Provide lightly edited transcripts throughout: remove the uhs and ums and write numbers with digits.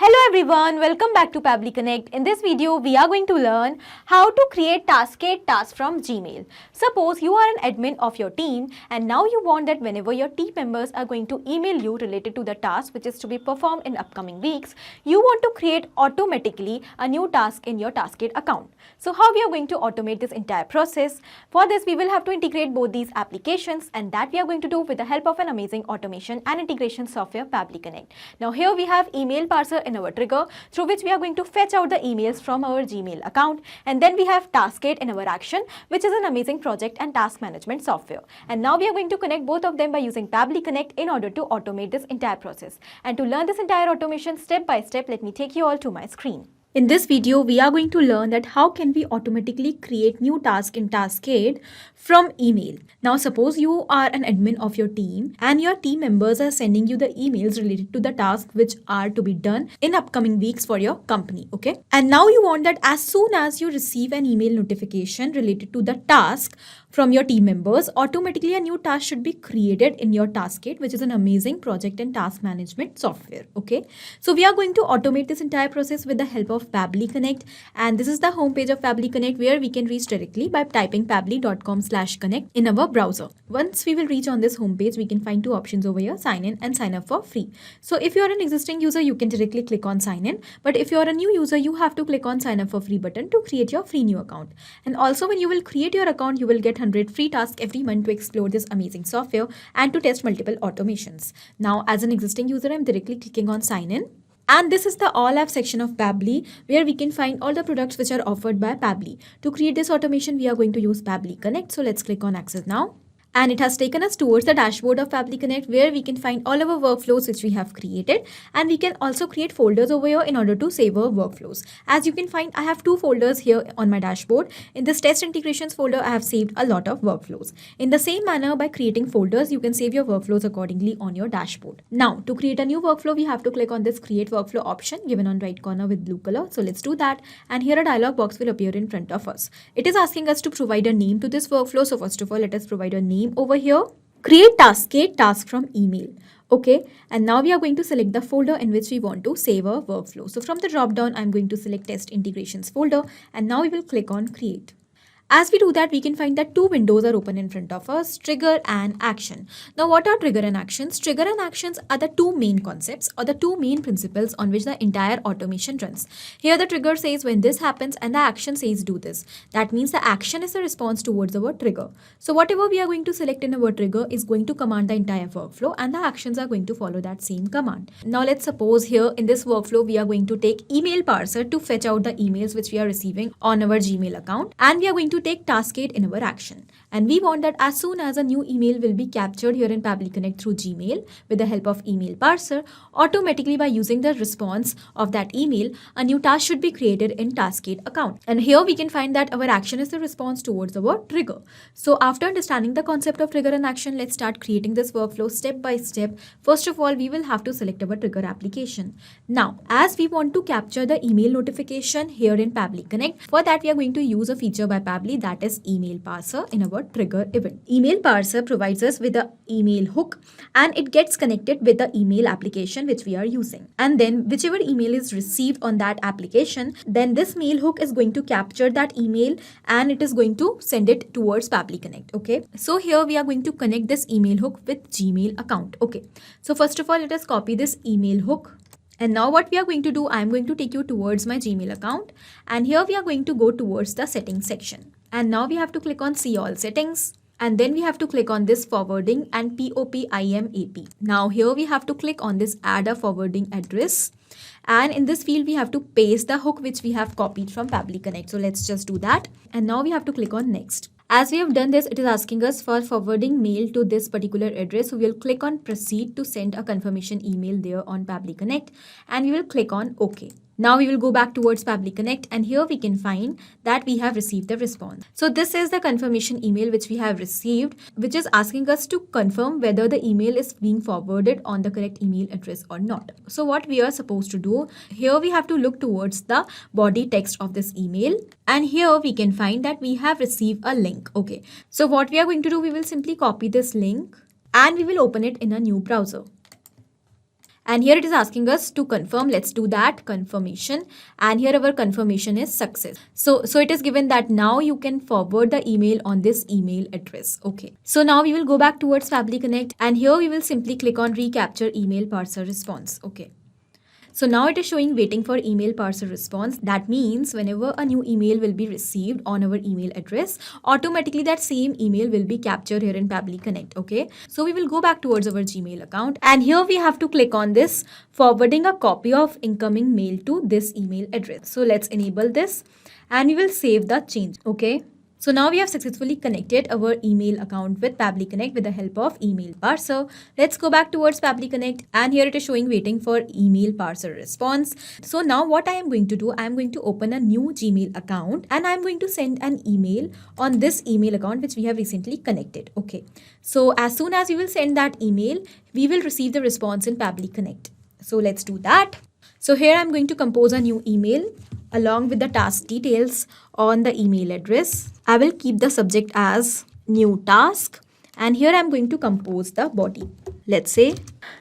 Hello everyone, welcome back to Pabbly Connect. In this video, we are going to learn how to create Taskade tasks from Gmail. Suppose you are an admin of your team and now you want that whenever your team members are going to email you related to the task which is to be performed in upcoming weeks, you want to create automatically a new task in your Taskade account. So how we are going to automate this entire process? For this, we will have to integrate both these applications, and that we are going to do with the help of an amazing automation and integration software Pabbly Connect. Now here we have email parser in our trigger through which we are going to fetch out the emails from our Gmail account, and then we have Taskade in our action, which is an amazing project and task management software. And now we are going to connect both of them by using Pabbly Connect in order to automate this entire process. And to learn this entire automation step by step, let me take you all to my screen. In this video, we are going to learn that how can we automatically create new task in Taskade from email. Now, suppose you are an admin of your team and your team members are sending you the emails related to the tasks which are to be done in upcoming weeks for your company, okay? And now you want that as soon as you receive an email notification related to the task from your team members, automatically a new task should be created in your Taskade, which is an amazing project and task management software, okay? So we are going to automate this entire process with the help of Pabbly Connect, and this is the homepage of Pabbly Connect where we can reach directly by typing pabbly.com/connect in our browser. Once we will reach on this homepage, we can find two options over here: sign in and sign up for free. So if you are an existing user, you can directly click on sign in, but if you are a new user, you have to click on sign up for free button to create your free new account. And also when you will create your account, you will get 100 free tasks every month to explore this amazing software and to test multiple automations. Now, as an existing user, I'm directly clicking on sign in. And this is the All Apps section of Pabbly, where we can find all the products which are offered by Pabbly. To create this automation, we are going to use Pabbly Connect. So let's click on Access Now. And it has taken us towards the dashboard of Pabbly Connect, where we can find all our workflows which we have created. And we can also create folders over here in order to save our workflows. As you can find, I have two folders here on my dashboard. In this test integrations folder, I have saved a lot of workflows. In the same manner, by creating folders, you can save your workflows accordingly on your dashboard. Now, to create a new workflow, we have to click on this create workflow option given on right corner with blue color. So let's do that. And here a dialog box will appear in front of us. It is asking us to provide a name to this workflow. So first of all, let us provide a name over here. Create Taskade task from email. Okay, and now we are going to select the folder in which we want to save our workflow. So from the drop down, I'm going to select test integrations folder, and now we will click on create. As we do that, we can find that two windows are open in front of us, trigger and action. Now, what are trigger and actions? Trigger and actions are the two main concepts or the two main principles on which the entire automation runs. Here, the trigger says when this happens and the action says do this. That means the action is a response towards our trigger. So whatever we are going to select in our trigger is going to command the entire workflow, and the actions are going to follow that same command. Now, let's suppose here in this workflow, we are going to take email parser to fetch out the emails which we are receiving on our Gmail account, and we are going to take Taskade in our action. And we want that as soon as a new email will be captured here in Pabbly Connect through Gmail with the help of email parser, automatically by using the response of that email, a new task should be created in Taskade account. And here we can find that our action is the response towards our trigger. So after understanding the concept of trigger and action, let's start creating this workflow step by step. First of all, we will have to select our trigger application. Now, as we want to capture the email notification here in Pabbly Connect, for that we are going to use a feature by Pabbly, that is email parser in our trigger event. Email parser provides us with the email hook, and it gets connected with the email application which we are using. And then whichever email is received on that application, then this mail hook is going to capture that email and it is going to send it towards Pabbly Connect. Okay, so here we are going to connect this email hook with Gmail account. Okay, so first of all, let us copy this email hook. And now what we are going to do, I'm going to take you towards my Gmail account, and here we are going to go towards the settings section. And now we have to click on see all settings, and then we have to click on this forwarding and POPIMAP. Now here we have to click on this add a forwarding address, and in this field we have to paste the hook which we have copied from Pabbly Connect. So let's just do that, and now we have to click on next. As we have done this, it is asking us for forwarding mail to this particular address. So we will click on proceed to send a confirmation email there on Pabbly Connect, and we will click on OK. Now we will go back towards Pabbly Connect, and here we can find that we have received the response. So this is the confirmation email which we have received, which is asking us to confirm whether the email is being forwarded on the correct email address or not. So what we are supposed to do, here we have to look towards the body text of this email, and here we can find that we have received a link. Okay, so what we are going to do, we will simply copy this link and we will open it in a new browser. And here it is asking us to confirm. Let's do that confirmation. And here our confirmation is success. So it is given that now you can forward the email on this email address. Okay. So now we will go back towards Pabbly Connect, and here we will simply click on recapture email parser response. Okay. So now it is showing waiting for email parser response. That means whenever a new email will be received on our email address, automatically that same email will be captured here in Pabbly Connect. Okay. So we will go back towards our Gmail account, and here we have to click on this forwarding a copy of incoming mail to this email address. So let's enable this, and we will save the change. Okay. So now we have successfully connected our email account with Pabbly Connect with the help of email parser. Let's go back towards Pabbly Connect, and here it is showing waiting for email parser response. So now what I am going to do, I am going to open a new Gmail account, and I am going to send an email on this email account which we have recently connected. Okay. So as soon as you will send that email, we will receive the response in Pabbly Connect. So let's do that. So here I'm going to compose a new email along with the task details on the email address. I will keep the subject as new task, and here I'm going to compose the body. Let's say,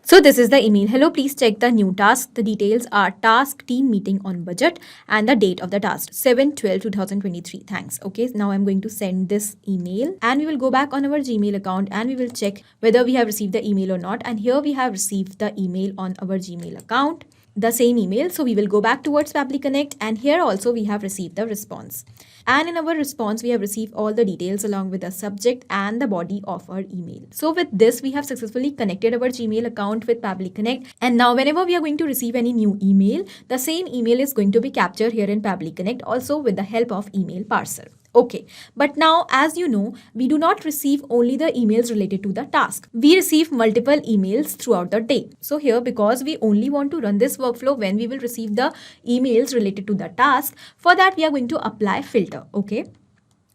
so this is the email. Hello, please check the new task. The details are task team meeting on budget and the date of the task 7/12/2023. Thanks. Okay, now I'm going to send this email, and we will go back on our Gmail account, and we will check whether we have received the email or not. And here we have received the email on our Gmail account, the same email. So we will go back towards Pabbly Connect, and here also we have received the response. And in our response, we have received all the details along with the subject and the body of our email. So with this, we have successfully connected our Gmail account with Pabbly Connect. And now whenever we are going to receive any new email, the same email is going to be captured here in Pabbly Connect, also with the help of email parser. Okay, but now as you know, we do not receive only the emails related to the task. We receive multiple emails throughout the day. So here, because we only want to run this workflow when we will receive the emails related to the task, for that we are going to apply filter. Okay.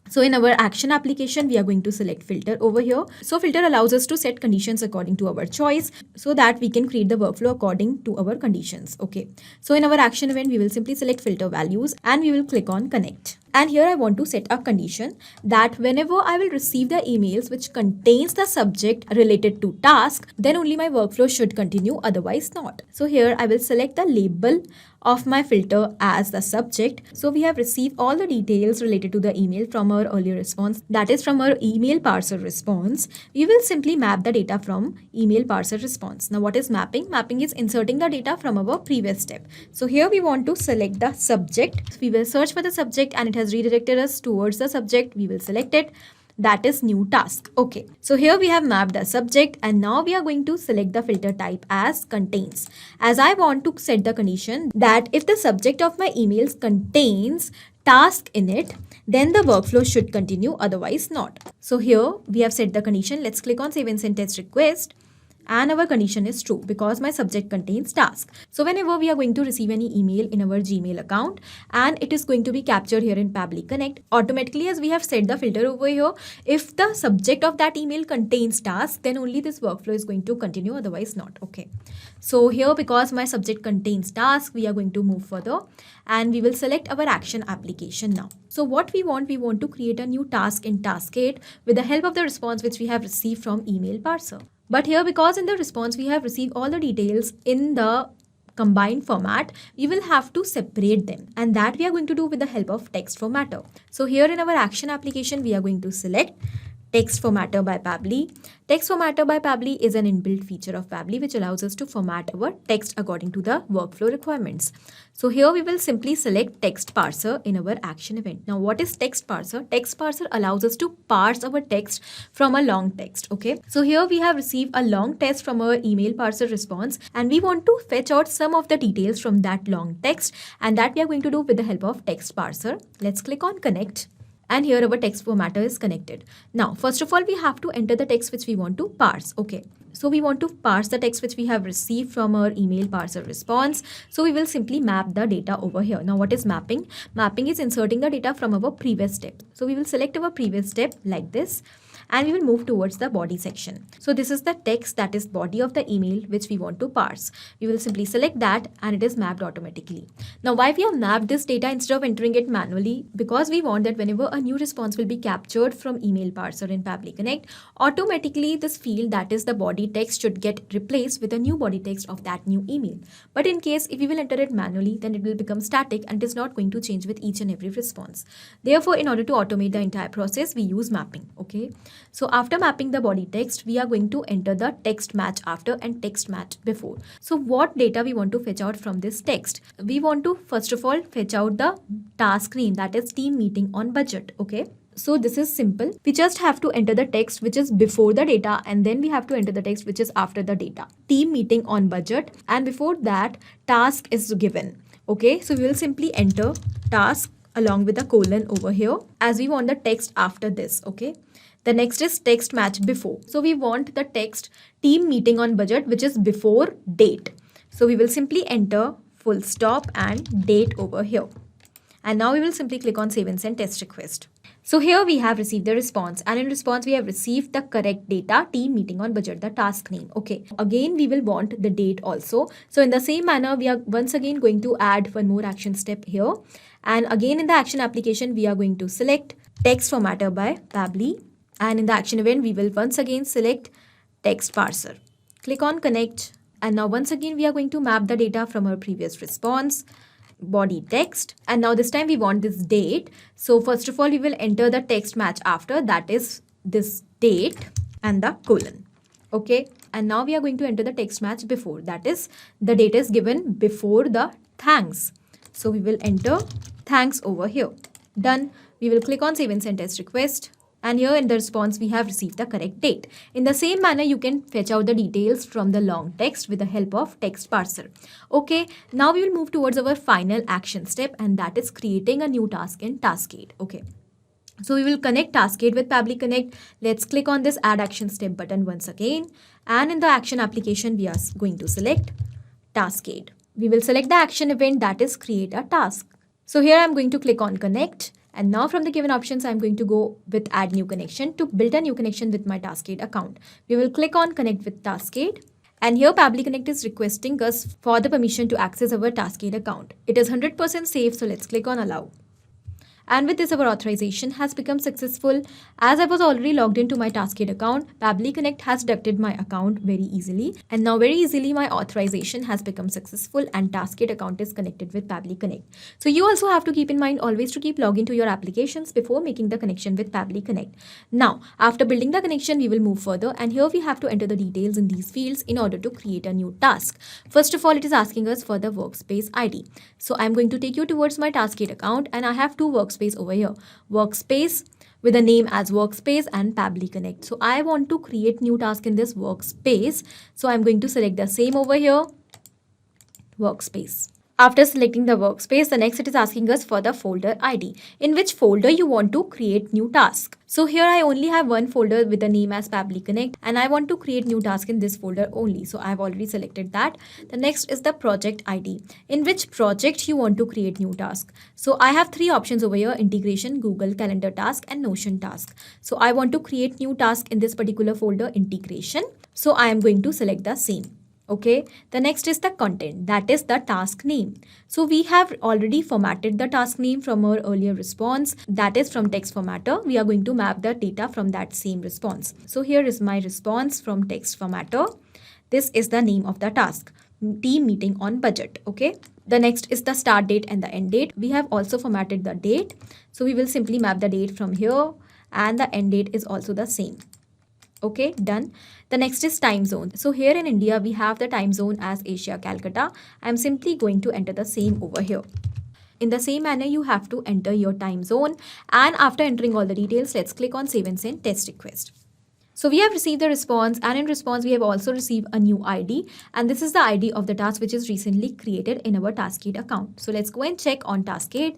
So in our action application, we are going to select filter over here. So filter allows us to set conditions according to our choice so that we can create the workflow according to our conditions. Okay. So in our action event, we will simply select filter values, and we will click on connect. And here I want to set a condition that whenever I will receive the emails which contains the subject related to task, then only my workflow should continue, otherwise not. So here I will select the label of my filter as the subject. So we have received all the details related to the email from our earlier response, that is from our email parser response. We will simply map the data from email parser response. Now what is mapping? Mapping is inserting the data from our previous step. So here we want to select the subject. We will search for the subject, and it has redirected us towards the subject. We will select it. That is new task. Okay, so here we have mapped the subject, and now we are going to select the filter type as contains, as I want to set the condition that if the subject of my emails contains task in it, then the workflow should continue, otherwise not. So here we have set the condition. Let's click on save and send test request. And our condition is true because my subject contains task. So whenever we are going to receive any email in our Gmail account, and it is going to be captured here in Pabbly Connect, automatically, as we have set the filter over here, if the subject of that email contains task, then only this workflow is going to continue, otherwise not. Okay. So here, because my subject contains task, we are going to move further, and we will select our action application now. So what we want to create a new task in Taskade with the help of the response which we have received from email parser. But here, because in the response we have received all the details in the combined format, we will have to separate them, and that we are going to do with the help of text formatter. So here in our action application, we are going to select text formatter by Pabbly. Text formatter by Pabbly is an inbuilt feature of Pabbly which allows us to format our text according to the workflow requirements. So here we will simply select text parser in our action event. Now what is text parser? Text parser allows us to parse our text from a long text. Okay. So here we have received a long text from our email parser response, and we want to fetch out some of the details from that long text, and that we are going to do with the help of text parser. Let's click on connect. And here our text formatter is connected. Now, first of all, we have to enter the text which we want to parse. Okay. So we want to parse the text which we have received from our email parser response. So we will simply map the data over here. Now, what is mapping? Mapping is inserting the data from our previous step. So we will select our previous step like this. and we will move towards the body section. So this is the text, that is body of the email, which we want to parse. We will simply select that and it is mapped automatically. Now why we have mapped this data instead of entering it manually? Because we want that whenever a new response will be captured from email parser in Pabbly Connect, automatically this field, that is the body text, should get replaced with a new body text of that new email. But in case if we will enter it manually, then it will become static and it is not going to change with each and every response. Therefore, in order to automate the entire process, we use mapping. Okay, so after mapping the body text, we are going to enter the text match after and text match before. So what data we want to fetch out from this text? We want to first of all fetch out the task name, that is team meeting on budget. Okay, so this is simple. We just have to enter the text which is before the data, and then we have to enter the text which is after the data. Team meeting on budget, and before that task is given. Okay, so we will simply enter task along with a colon over here, as we want the text after this. Okay, the next is text match before. So we want the text team meeting on budget, which is before date. So we will simply enter full stop and date over here. And now we will simply click on save and send test request. So here we have received the response, and in response we have received the correct data, team meeting on budget, the task name. Okay, again we will want the date also. So in the same manner, we are once again going to add one more action step here. And again in the action application, we are going to select text formatter by Pabbly. And in the action event, we will once again select text parser. Click on connect. And now once again, we are going to map the data from our previous response, body text, and now this time we want this date. So first of all, we will enter the text match after, that is this date and the colon. Okay, and now we are going to enter the text match before, that is the date is given before the thanks. So we will enter thanks over here. Done. We will click on save and send test request. And here in the response, we have received the correct date. In the same manner, you can fetch out the details from the long text with the help of text parser. Okay, now we will move towards our final action step, and that is creating a new task in Taskade. Okay, so we will connect Taskade with Pabbly Connect. Let's click on this add action step button once again. And in the action application, we are going to select Taskade. We will select the action event, that is create a task. So here I'm going to click on connect. And now from the given options, I'm going to go with add new connection to build a new connection with my Taskade account. We will click on connect with Taskade. And here Pabbly Connect is requesting us for the permission to access our Taskade account. It is 100% safe, so let's click on allow. And with this, our authorization has become successful. As I was already logged into my Taskade account, Pabbly Connect has deducted my account very easily. And now very easily, my authorization has become successful and Taskade account is connected with Pabbly Connect. So you also have to keep in mind always to keep logging to your applications before making the connection with Pabbly Connect. Now, after building the connection, we will move further. And here we have to enter the details in these fields in order to create a new task. First of all, it is asking us for the workspace ID. So I'm going to take you towards my Taskade account, and I have two workspace over here, workspace with a name as workspace and Pabbly Connect. So I want to create new task in this workspace. So I'm going to select the same over here, workspace. After selecting the workspace, the next it is asking us for the folder ID, in which folder you want to create new task. So here I only have one folder with the name as Pabbly Connect, and I want to create new task in this folder only. So I have already selected that. The next is the project ID, in which project you want to create new task. So I have three options over here: integration, Google Calendar task, and Notion task. So I want to create new task in this particular folder, integration. So I am going to select the same. Okay, the next is the content, that is the task name. So we have already formatted the task name from our earlier response, that is from text formatter. We are going to map the data from that same response. So here is my response from text formatter. This is the name of the task, team meeting on budget. Okay, the next is the start date and the end date. We have also formatted the date. So we will simply map the date from here, and the end date is also the same. Okay, done. The next is time zone. So here in India, we have the time zone as Asia, Calcutta. I'm simply going to enter the same over here. In the same manner, you have to enter your time zone. And after entering all the details, let's click on save and send test request. So we have received the response, and in response, we have also received a new ID. And this is the ID of the task which is recently created in our Taskade account. So let's go and check on Taskade.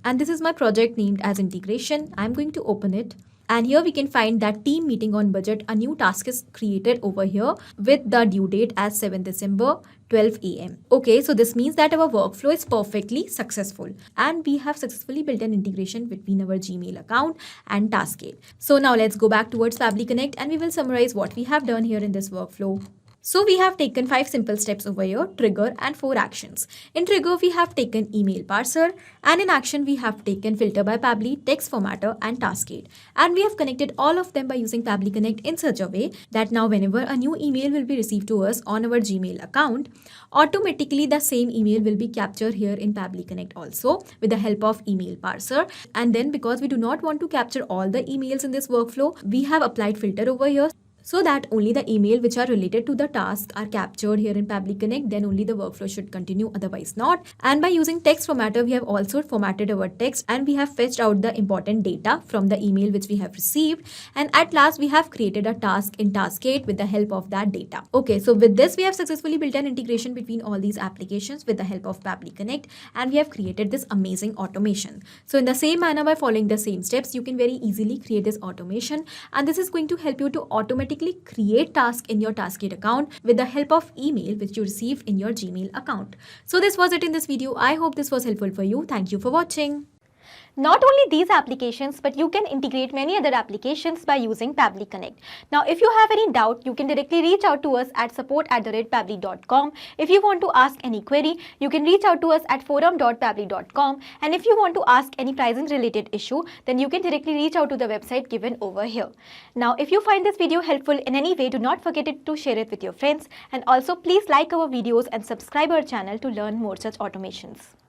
And this is my project named as integration. I'm going to open it. And here we can find that team meeting on budget. A new task is created over here with the due date as 7 December 12 a.m. Okay, so this means that our workflow is perfectly successful and we have successfully built an integration between our Gmail account and Taskade. So now let's go back towards Pabbly Connect and we will summarize what we have done here in this workflow. So we have taken 5 simple steps over here, trigger and 4 actions. In trigger, we have taken email parser, and in action, we have taken filter by Pabbly, text formatter and Taskade. And we have connected all of them by using Pabbly Connect in such a way that now whenever a new email will be received to us on our Gmail account, automatically the same email will be captured here in Pabbly Connect also with the help of email parser. And then because we do not want to capture all the emails in this workflow, we have applied filter over here, so that only the email which are related to the task are captured here in Pabbly Connect, then only the workflow should continue, otherwise not. And by using text formatter, we have also formatted our text and we have fetched out the important data from the email which we have received. And at last, we have created a task in Taskade with the help of that data. Okay, so with this, we have successfully built an integration between all these applications with the help of Pabbly Connect, and we have created this amazing automation. So in the same manner, by following the same steps, you can very easily create this automation, and this is going to help you to automatically create tasks in your Taskade account with the help of email which you received in your Gmail account. So this was it in this video. I hope this was helpful for you. Thank you for watching. Not only these applications, but you can integrate many other applications by using Pabbly Connect. Now, if you have any doubt, you can directly reach out to us at support@pabbly.com. If you want to ask any query, you can reach out to us at forum.pabbly.com. And if you want to ask any pricing related issue, then you can directly reach out to the website given over here. Now, if you find this video helpful in any way, do not forget to share it with your friends. And also, please like our videos and subscribe our channel to learn more such automations.